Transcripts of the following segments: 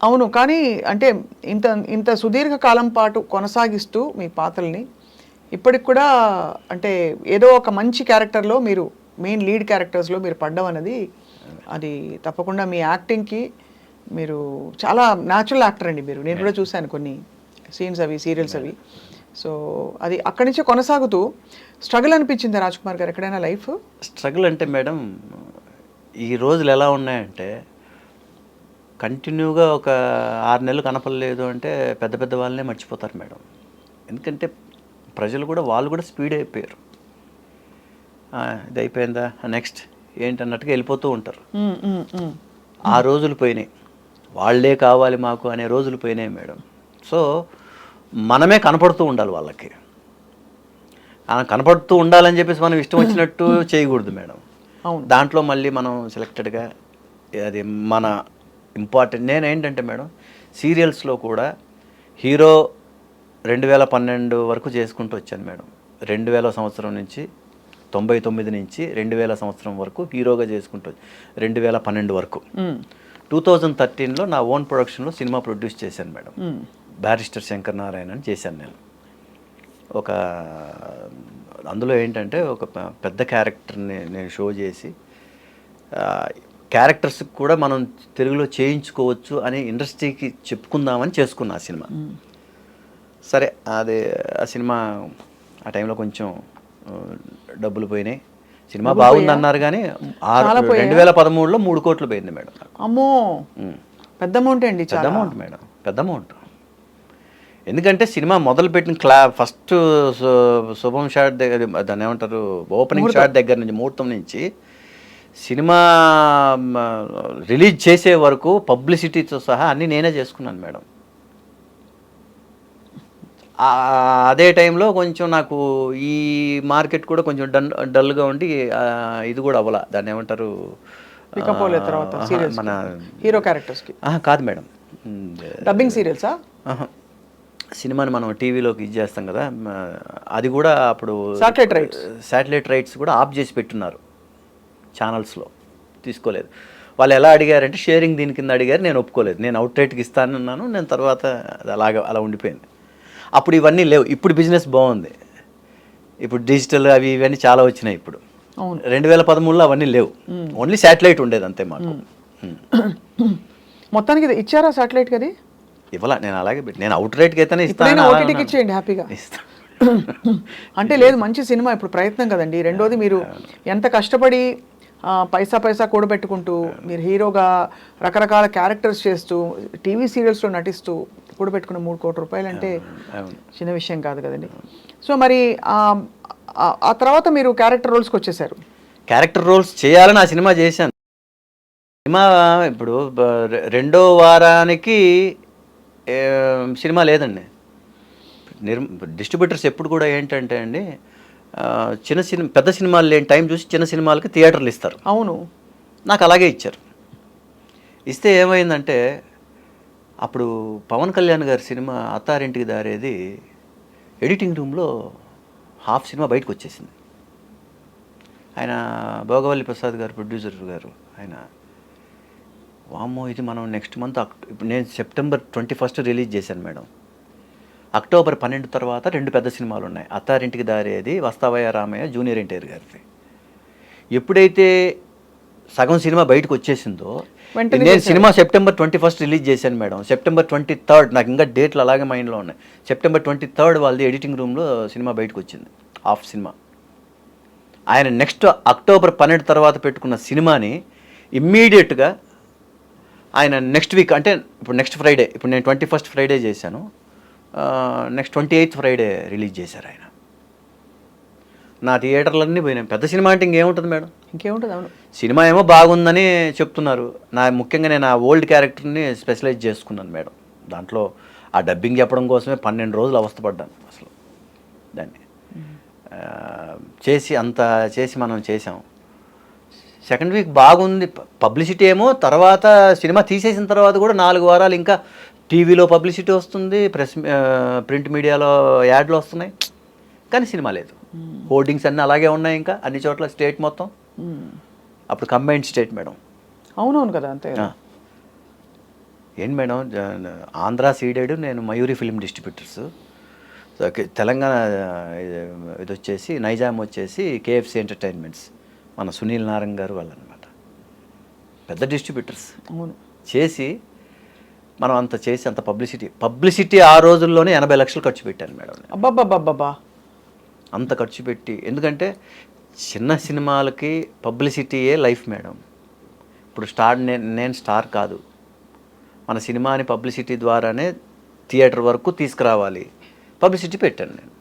అవును. కానీ అంటే ఇంత ఇంత సుదీర్ఘ కాలం పాటు కొనసాగిస్తూ మీ పాత్రల్ని ఇప్పటికి కూడా అంటే ఏదో ఒక మంచి క్యారెక్టర్‌లో మీరు మెయిన్ లీడ్ క్యారెక్టర్స్‌లో మీరు పడ్డం అనేది అది తప్పకుండా మీ యాక్టింగ్‌కి మీరు చాలా న్యాచురల్ యాక్టర్ అండి మీరు. నేను కూడా చూసాను కొన్ని సీన్స్ అవి, సీరియల్స్ అవి. సో, అది అక్కడి నుంచే కొనసాగుతూ స్ట్రగుల్ అనిపించిందా రాజ్‌కుమార్ గారు ఎక్కడైనా లైఫ్? స్ట్రగుల్ అంటే మేడం, ఈ రోజులు ఎలా ఉన్నాయంటే కంటిన్యూగా ఒక 6 నెలలు కనపడలేదు అంటే పెద్ద పెద్ద వాళ్ళనే మర్చిపోతారు మేడం. ఎందుకంటే ప్రజలు కూడా వాళ్ళు కూడా స్పీడ్ అయిపోయారు. ఇది అయిపోయిందా, నెక్స్ట్ ఏంటన్నట్టుగా వెళ్ళిపోతూ ఉంటారు. ఆ రోజులు పోయినాయి. వాళ్ళే కావాలి మాకు అనే రోజులు పోయినాయి మేడం. సో మనమే కనపడుతూ ఉండాలి వాళ్ళకి. కనపడుతూ ఉండాలని చెప్పేసి మనం ఇష్టం వచ్చినట్టు చేయకూడదు మేడం. అవును. దాంట్లో మళ్ళీ మనం సెలెక్టెడ్గా అది మన ఇంపార్టెంట్. నేనేంటంటే మేడం, సీరియల్స్లో కూడా హీరో 2012 వరకు చేసుకుంటూ వచ్చాను మేడం. 2000 సంవత్సరం నుంచి 99 నుంచి 2000 సంవత్సరం వరకు హీరోగా చేసుకుంటూ 2012 వరకు. 2013లో నా ఓన్ ప్రొడక్షన్లో సినిమా ప్రొడ్యూస్ చేశాను మేడం. బ్యారిస్టర్ శంకర్ నారాయణ అని చేశాను నేను. ఒక అందులో ఏంటంటే ఒక పెద్ద క్యారెక్టర్ని నేను షో చేసి క్యారెక్టర్స్కి కూడా మనం తెలుగులో చేయించుకోవచ్చు అని ఇండస్ట్రీకి చెప్పుకుందామని చేసుకున్నా ఆ సినిమా. సరే, అది ఆ సినిమా ఆ టైంలో కొంచెం డబ్బులు పోయినాయి. సినిమా బాగుందన్నారు కానీ 2013లో 3 కోట్లు పోయింది మేడం. అమ్మో, పెద్ద అమౌంట్ అండి. పెద్ద అమౌంట్ మేడం, పెద్ద అమౌంట్. ఎందుకంటే సినిమా మొదలుపెట్టిన ఫస్ట్ శుభం షాట్ దగ్గర, దాన్ని ఏమంటారు, ఓపెనింగ్ షాట్ దగ్గర నుంచి, ముహూర్తం నుంచి సినిమా రిలీజ్ చేసే వరకు పబ్లిసిటీతో సహా అన్నీ నేనే చేసుకున్నాను మేడం. అదే టైంలో కొంచెం నాకు ఈ మార్కెట్ కూడా కొంచెం డల్గా ఉండి ఇది కూడా అవ్వాల, దాన్ని ఏమంటారు, మన హీరో క్యారెక్టర్స్కి కాదు మేడం, డబ్బింగ్ సీరియల్సా, సినిమాని మనం టీవీలోకి ఇది చేస్తాం కదా, అది కూడా అప్పుడు శాటిలైట్ రైట్స్ కూడా ఆఫ్ చేసి పెట్టున్నారు ఛానల్స్లో, తీసుకోలేదు. వాళ్ళు ఎలా అడిగారంటే షేరింగ్ దీని కింద అడిగారు, నేను ఒప్పుకోలేదు. నేను అవుట్ రైట్కి ఇస్తానన్నాను. నేను తర్వాత అది అలా ఉండిపోయింది. అప్పుడు ఇవన్నీ లేవు. ఇప్పుడు బిజినెస్ బాగుంది. ఇప్పుడు డిజిటల్ అవి ఇవన్నీ చాలా వచ్చినాయి. ఇప్పుడు 2013లో అవన్నీ లేవు. ఓన్లీ శాటిలైట్ ఉండేది అంతే మాకు. మొత్తానికి ఇచ్చారా శాటిలైట్కి? అది ఇవ్వాల. నేను అలాగే నేను అవుట్ రైట్కి అయితేనే ఇస్తాను. ఓటీటీకి ఇచ్చేయండి హ్యాపీగా. అంటే లేదు, మంచి సినిమా, ఇప్పుడు ప్రయత్నం కదండి. రెండోది మీరు ఎంత కష్టపడి పైసా కూడబెట్టుకుంటూ మీరు హీరోగా రకరకాల క్యారెక్టర్స్ చేస్తూ టీవీ సీరియల్స్లో నటిస్తూ కూడబెట్టుకున్న 3 కోట్ల రూపాయలు అంటే చిన్న విషయం కాదు కదండి. సో మరి ఆ తర్వాత మీరు క్యారెక్టర్ రోల్స్కి వచ్చేసారు. క్యారెక్టర్ రోల్స్ చేయాలని ఆ సినిమా చేశాను. సినిమా ఇప్పుడు 2వ వారానికి సినిమా లేదండి. డిస్ట్రిబ్యూటర్స్ ఎప్పుడు కూడా ఏంటంటే అండి, పెద్ద సినిమాలు లేని టైం చూసి చిన్న సినిమాలకి థియేటర్లు ఇస్తారు. అవును, నాకు అలాగే ఇచ్చారు. ఇస్తే ఏమైందంటే, అప్పుడు పవన్ కళ్యాణ్ గారి సినిమా అత్తారింటికి దారేది ఎడిటింగ్ రూమ్లో హాఫ్ సినిమా బయటకు వచ్చేసింది. ఆయన భోగవల్లి ప్రసాద్ గారు, ప్రొడ్యూసర్ గారు, ఆయన వామ్మో ఇది మనం నెక్స్ట్ మంత్ ఇప్పుడు నేను సెప్టెంబర్ 21 రిలీజ్ చేశాను మేడం. అక్టోబర్ 12 తర్వాత 2 పెద్ద సినిమాలు ఉన్నాయి. అత్తారింటికి దారేది, వస్తావయ్య రామయ్య, జూనియర్ ఎన్టీఆర్ గారిది. ఎప్పుడైతే సగం సినిమా బయటకు వచ్చేసిందో, నేను సినిమా సెప్టెంబర్ 21 రిలీజ్ చేశాను మేడం. సెప్టెంబర్ 23 నాకు ఇంకా డేట్లు అలాగే మైండ్లో ఉన్నాయి. సెప్టెంబర్ 23 వాళ్ళది ఎడిటింగ్ రూమ్లో సినిమా బయటకు వచ్చింది, హాఫ్ సినిమా. ఆయన నెక్స్ట్ అక్టోబర్ 12 తర్వాత పెట్టుకున్న సినిమాని ఇమ్మీడియట్గా ఆయన నెక్స్ట్ వీక్, అంటే ఇప్పుడు నెక్స్ట్ ఫ్రైడే, ఇప్పుడు నేను 21 ఫ్రైడే చేశాను, నెక్స్ట్ 28 ఫ్రైడే రిలీజ్ చేశారు ఆయన. నా థియేటర్లన్నీ పోయినాయి. పెద్ద సినిమా అంటే ఇంకేముంటుంది మేడం, ఇంకేముంటుంది. అవును, సినిమా ఏమో బాగుందని చెప్తున్నారు. ముఖ్యంగా నేను ఆ ఓల్డ్ క్యారెక్టర్ని స్పెషలైజ్ చేసుకున్నాను మేడం. దాంట్లో ఆ డబ్బింగ్ చెప్పడం కోసమే 12 రోజులు అవస్థపడ్డాను అసలు. దాన్ని చేసి మనం చేసాం. సెకండ్ వీక్ బాగుంది, పబ్లిసిటీ ఏమో. తర్వాత సినిమా తీసేసిన తర్వాత కూడా 4 వారాలు ఇంకా టీవీలో పబ్లిసిటీ వస్తుంది, ప్రింట్ మీడియాలో యాడ్లు వస్తున్నాయి, కానీ సినిమా లేదు. హోర్డింగ్స్ అన్నీ అలాగే ఉన్నాయి ఇంకా అన్ని చోట్ల, స్టేట్ మొత్తం. అప్పుడు కంబైన్డ్ స్టేట్ మేడం. అవునవును కదా, అంతే. ఏంటి మేడం ఆంధ్ర సీడెడ్, నేను మయూరి ఫిల్మ్ డిస్ట్రిబ్యూటర్స్. తెలంగాణ ఇది వచ్చేసి నైజాం వచ్చేసి కేఎఫ్సి ఎంటర్టైన్మెంట్స్, మన సునీల్ నారంగ్ గారు వాళ్ళు అనమాట, పెద్ద డిస్ట్రిబ్యూటర్స్. అవును. చేసి మనం అంత చేసి అంత పబ్లిసిటీ ఆ రోజుల్లోనే 80 లక్షలు ఖర్చు పెట్టాను మేడం. అబ్బాబ్బాబ్బా, అంత ఖర్చు పెట్టి, ఎందుకంటే చిన్న సినిమాలకి పబ్లిసిటీయే లైఫ్ మేడం. ఇప్పుడు నేను స్టార్ కాదు, మన సినిమాని పబ్లిసిటీ ద్వారానే థియేటర్ వరకు తీసుకురావాలి. పబ్లిసిటీ పెట్టాను నేను.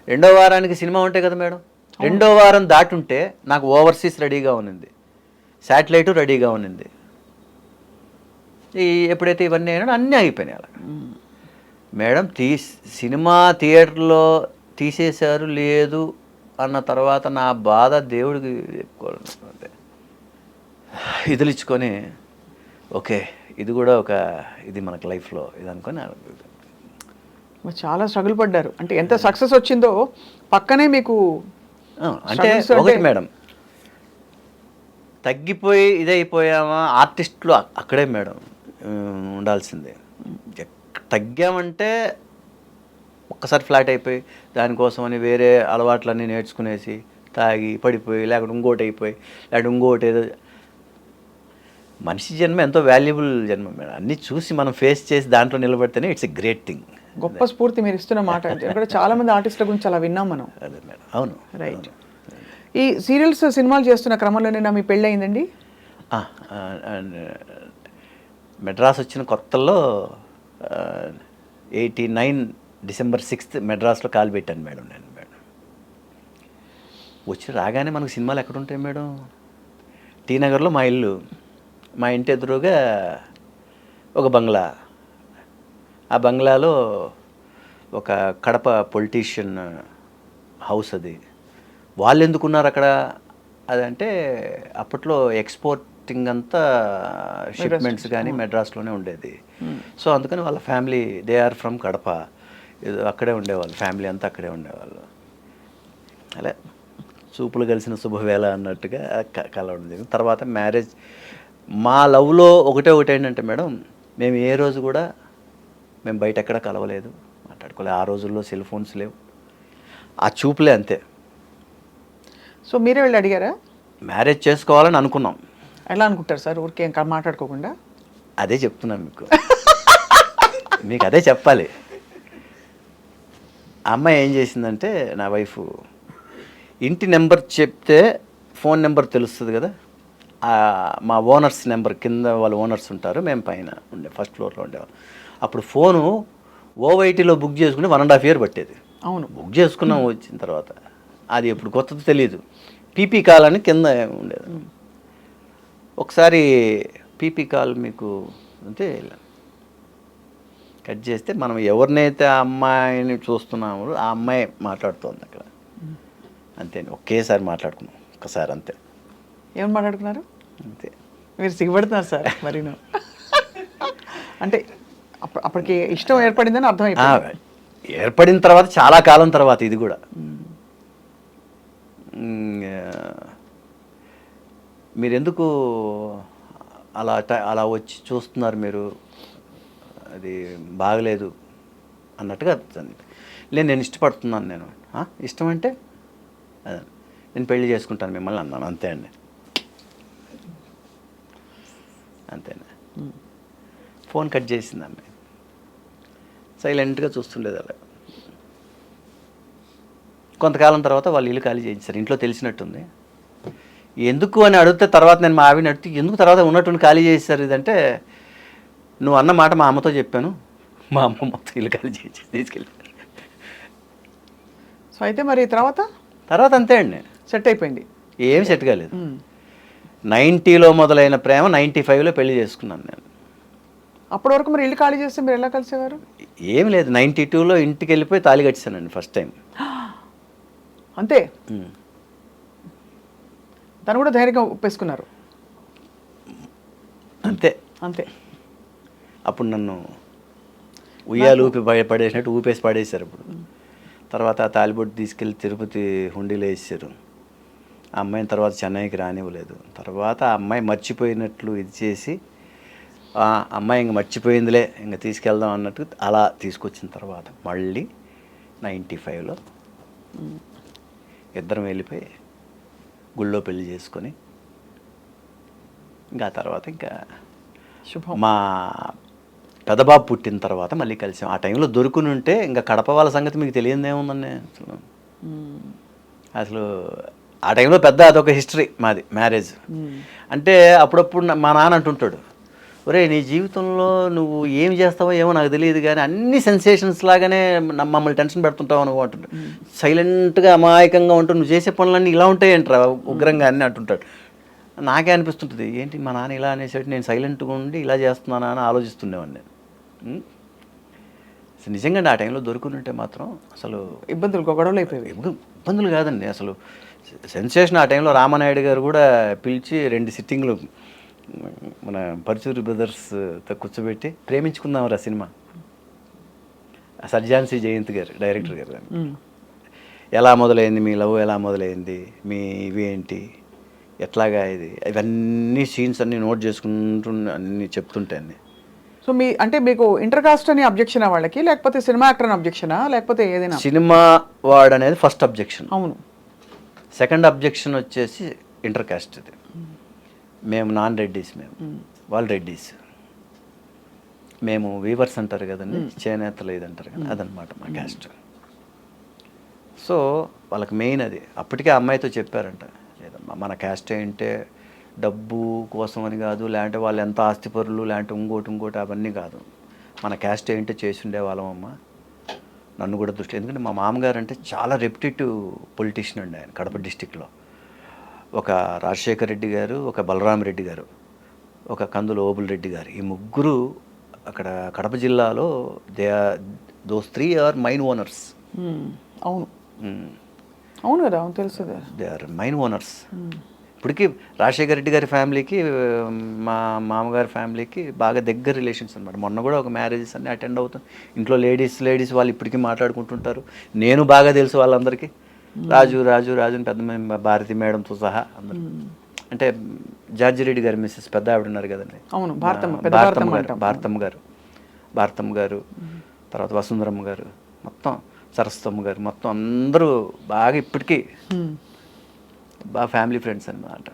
2వ వారానికి సినిమా ఉంటాయి కదా మేడం, 2వ వారం దాటుంటే నాకు ఓవర్సీస్ రెడీగా ఉన్నింది, శాటిలైట్ రెడీగా ఉన్నింది. ఎప్పుడైతే ఇవన్నీ అయినా అన్నీ అయిపోయినాయి అలా. మేడం సినిమా థియేటర్లో తీసేశారు లేదు అన్న తర్వాత నా బాధ దేవుడికి చెప్పుకోవాలంటే ఇదిలిచ్చుకొని ఓకే ఇది కూడా ఒక ఇది మనకు లైఫ్లో ఇది అనుకొని చాలా స్ట్రగుల్ పడ్డారు. అంటే ఎంత సక్సెస్ వచ్చిందో పక్కనే మీకు అంటే ఒకటి మేడం, తగ్గిపోయి ఇదైపోయామా ఆర్టిస్టులు అక్కడే మేడం ఉండాల్సిందే. తగ్గామంటే ఒక్కసారి ఫ్లాట్ అయిపోయి దానికోసమని వేరే అలవాట్లన్నీ నేర్చుకునేసి తాగి పడిపోయి లేకపోతే ఇంకోటి అయిపోయి లేకపోతే ఇంకోటి ఏదో. మనిషి జన్మ ఎంతో వాల్యుబుల్ జన్మ మేడం. అన్నీ చూసి మనం ఫేస్ చేసి దాంట్లో నిలబడితేనే ఇట్స్ ఎ గ్రేట్ థింగ్. గొప్ప స్ఫూర్తి మీరు ఇస్తున్న మాట. ఇక్కడ చాలా మంది ఆర్టిస్టుల గురించి అలా విన్నాం మనం. అదే మేడం. అవును, రైట్. ఈ సీరియల్స్ సినిమాలు చేస్తున్న క్రమంలోనే మీ పెళ్ళి అయిందండి? మెడ్రాస్ వచ్చిన కొత్తల్లో 89 డిసెంబర్ 6 మెడ్రాస్లో కాలు పెట్టాను మేడం నేను. మేడం వచ్చి రాగానే మనకు సినిమాలు ఎక్కడ ఉంటాయి మేడం? టీ నగర్లో మా ఇల్లు, మా ఇంటి ఎదురుగా ఒక బంగ్లా, ఆ బంగ్లాలో ఒక కడప పొలిటీషియన్ హౌస్. అది వాళ్ళు ఎందుకున్నారు అక్కడ అదంటే అప్పట్లో ఎక్స్పోర్టింగ్ అంతా షిప్మెంట్స్ కానీ మెడ్రాస్లోనే ఉండేది. సో అందుకని వాళ్ళ family they are from Kadapa, అక్కడే ఉండేవాళ్ళు, ఫ్యామిలీ అంతా అక్కడే ఉండేవాళ్ళు. అలా చూపులు కలిసిన శుభవేళ అన్నట్టుగా కలవడం జరిగింది. తర్వాత మ్యారేజ్. మా లవ్లో ఒకటి ఏంటంటే మేడం, మేము ఏ రోజు కూడా మేము బయట ఎక్కడ కలవలేదు, మాట్లాడుకోలేదు. ఆ రోజుల్లో సెల్ ఫోన్స్ లేవు, ఆ చూపులే అంతే. సో మీరే వెళ్ళి అడిగారా? మ్యారేజ్ చేసుకోవాలని అనుకున్నాం. ఎలా అనుకుంటారు సార్ ఊరికే ఇంకా మాట్లాడుకోకుండా? అదే చెప్తున్నాను మీకు అదే చెప్పాలి. ఆ అమ్మాయి ఏం చేసిందంటే, నా వైఫ్ ఇంటి నెంబర్ చెప్తే ఫోన్ నెంబర్ తెలుస్తుంది కదా, మా ఓనర్స్ నెంబర్ కింద వాళ్ళు ఓనర్స్ ఉంటారు, మేము పైన ఉండే ఫస్ట్ ఫ్లోర్లో ఉండేవాళ్ళం. అప్పుడు ఫోను ఓవైటీలో బుక్ చేసుకుంటే 1.5 years పట్టేది. అవును, బుక్ చేసుకున్నాం. వచ్చిన తర్వాత అది ఎప్పుడు కొత్తది తెలియదు, పీపీ కాల్ అని కింద ఉండేది. ఒకసారి పీపీ కాల్ మీకు అంటే కట్ చేస్తే మనం ఎవరినైతే ఆ అమ్మాయిని చూస్తున్నామో ఆ అమ్మాయి మాట్లాడుతోంది అక్కడ. అంతే, ఒకేసారి మాట్లాడుకున్నాం, ఒక్కసారి అంతే. ఏమని మాట్లాడుకున్నారు? అంతే. మీరు సిగ్గుపడుతున్నారు సార్ మరి. అంటే అప్పటికి ఇష్టం ఏర్పడిందని అర్థమైపోయింది. ఏర్పడిన తర్వాత చాలా కాలం తర్వాత ఇది కూడా. మీరెందుకు అలా వచ్చి చూస్తున్నారు మీరు, అది బాగలేదు అన్నట్టుగా అర్థం. నేను ఇష్టపడుతున్నాను. నేను ఇష్టం అంటే అదే, నేను పెళ్లి చేసుకుంటాను మిమ్మల్ని అన్నాను. అంతే అండి, అంతేనా. ఫోన్ కట్ చేసింది అమ్మాయి, సైలెంట్గా చూస్తుండేది అలా. కొంతకాలం తర్వాత వాళ్ళు ఇల్లు ఖాళీ చేయించారు. ఇంట్లో తెలిసినట్టుంది. ఎందుకు అని అడిగితే తర్వాత నేను మా ఆవిడని అడిగితే ఎందుకు తర్వాత ఉన్నట్టు ఖాళీ చేశారు ఇదంటే, నువ్వు అన్న మాట మా అమ్మతో చెప్పాను, మా అమ్మ మొత్తం ఇల్లు ఖాళీ చేయించి తీసుకెళ్ళి. సో అయితే మరి తర్వాత అంతే అండి, సెట్ అయిపోయింది. ఏం సెట్ కాలేదు. 90లో మొదలైన ప్రేమ 95లో పెళ్లి చేసుకున్నాను నేను. అప్పటి వరకు మరి ఇల్లు ఖాళీ చేస్తే మీరు ఎలా కలిసేవారు? ఏం లేదు, 92లో ఇంటికి వెళ్ళిపోయి తాళి కట్టానండి ఫస్ట్ టైం. అంతే. తను కూడా ధైర్యంగా ఒప్పేసుకున్నారు. అంతే అంతే. అప్పుడు నన్ను ఉయ్యాలు ఊపి పడేసినట్టు ఊపేసి పడేశారు. అప్పుడు తర్వాత ఆ తాలిబొట్టు తీసుకెళ్ళి తిరుపతి హుండీలో వేసారు. ఆ అమ్మాయిని తర్వాత చెన్నైకి రానివ్వలేదు. తర్వాత ఆ అమ్మాయి మర్చిపోయినట్లు ఇది చేసి ఆ అమ్మాయి ఇంక మర్చిపోయిందిలే ఇంక తీసుకెళ్దాం అన్నట్టు అలా తీసుకొచ్చిన తర్వాత మళ్ళీ 95లో ఇద్దరం వెళ్ళిపోయి గుళ్ళో పెళ్లి చేసుకొని ఇంకా ఆ తర్వాత ఇంకా శుభం. మా పెదబాబు పుట్టిన తర్వాత మళ్ళీ కలిసాం. ఆ టైంలో దొరుకుని ఉంటే ఇంకా కడప వాళ్ళ సంగతి మీకు తెలియదు ఏముందండి అసలు. అసలు ఆ టైంలో పెద్ద అదొక హిస్టరీ మాది మ్యారేజ్. అంటే అప్పుడప్పుడు మా నాన్న అంటుంటాడు, ఒరే నీ జీవితంలో నువ్వు ఏం చేస్తావో ఏమో నాకు తెలియదు కానీ అన్ని సెన్సేషన్స్ లాగానే మమ్మల్ని టెన్షన్ పెడుతుంటావు అనుకో అంటుంటాడు. సైలెంట్గా అమాయకంగా ఉంటూ నువ్వు చేసే పనులన్నీ ఇలా ఉంటాయంటారా ఉగ్రంగా అన్నీ అంటుంటాడు. నాకే అనిపిస్తుంటుంది ఏంటి మా నాన్న ఇలా అనేసరికి నేను సైలెంట్గా ఉండి ఇలా చేస్తున్నానా అని ఆలోచిస్తుండేవాడిని నేను. అసలు నిజంగా ఆ టైంలో దొరుకుని ఉంటే మాత్రం అసలు ఇబ్బందులు గొడవలు అయిపోయాయి. ఇబ్బందులు కాదండి అసలు సెన్సేషన్. ఆ టైంలో రామనాయుడు గారు కూడా పిలిచి 2 సిట్టింగ్లు మన పరుచూరి బ్రదర్స్తో కూర్చోబెట్టి ప్రేమించుకుందాం రా సినిమా. సర్జాన్సీ జయంత్ గారు డైరెక్టర్ గారు. ఎలా మొదలైంది మీ లవ్, ఎలా మొదలైంది మీ ఇవి ఏంటి, ఎట్లాగా ఇది, ఇవన్నీ సీన్స్ అన్నీ నోట్ చేసుకుంటూ అన్నీ చెప్తుంటే అన్నీ. సో అంటే మీకు ఇంటర్ కాస్ట్ అని అబ్జెక్షనా వాళ్ళకి, లేకపోతే సినిమా యాక్టర్ అని అబ్జెక్షనా, లేకపోతే ఏదైనా? సినిమా వాడు అనేది ఫస్ట్ అబ్జెక్షన్. అవును. సెకండ్ అబ్జెక్షన్ వచ్చేసి ఇంటర్ కాస్ట్. ఇది మేము నాన్ రెడ్డీస్, మేము వాళ్ళు రెడ్డీస్, మేము వీవర్స్ అంటారు కదండి, చేనేతలు ఇది అంటారు కదా, అదనమాట మా క్యాస్ట్. సో వాళ్ళకి మెయిన్ అది. అప్పటికే అమ్మాయితో చెప్పారంట, లేదమ్మా మన క్యాస్ట్ ఏంటే డబ్బు కోసం అని కాదు, లేదంటే వాళ్ళు ఎంత ఆస్తిపరులు లేదంటే ఇంకోటి అవన్నీ కాదు, మన క్యాస్ట్ ఏంటో చేసి ఉండేవాళ్ళం అమ్మ. నన్ను కూడా దృష్టి, ఎందుకంటే మా మామగారు అంటే చాలా రెప్యుటేటివ్ పొలిటీషియన్ అండి ఆయన. కడప డిస్టిక్లో ఒక రాజశేఖర్ రెడ్డి గారు, ఒక బలరాం రెడ్డి గారు, ఒక కందుల ఓబుల్ రెడ్డి గారు, ఈ ముగ్గురు అక్కడ కడప జిల్లాలో దోస్ 3 ఆర్ మైన్ ఓనర్స్. అవును అవును కదా, అవును తెలుసు. They are mine owners. ఇప్పటికీ రాజశేఖర రెడ్డి గారి ఫ్యామిలీకి మా మామగారి ఫ్యామిలీకి బాగా దగ్గర రిలేషన్స్ అనమాట. మొన్న కూడా ఒక మ్యారేజెస్ అన్నీ అటెండ్ అవుతాం. ఇంట్లో లేడీస్ వాళ్ళు ఇప్పటికీ మాట్లాడుకుంటుంటారు. నేను బాగా తెలుసు వాళ్ళందరికీ. రాజు అని పెద్ద భారతి మేడంతో సహా అందరు. అంటే జార్జి రెడ్డి గారు మిస్సెస్ పెద్ద ఆవిడ ఉన్నారు కదండి, అవును, భారతమ్మ గారు, తర్వాత వసుంధరమ్మ గారు, మొత్తం సరస్వతమ్మ గారు, మొత్తం అందరూ బాగా ఇప్పటికీ బాగా ఫ్యామిలీ ఫ్రెండ్స్ అన్నమాట.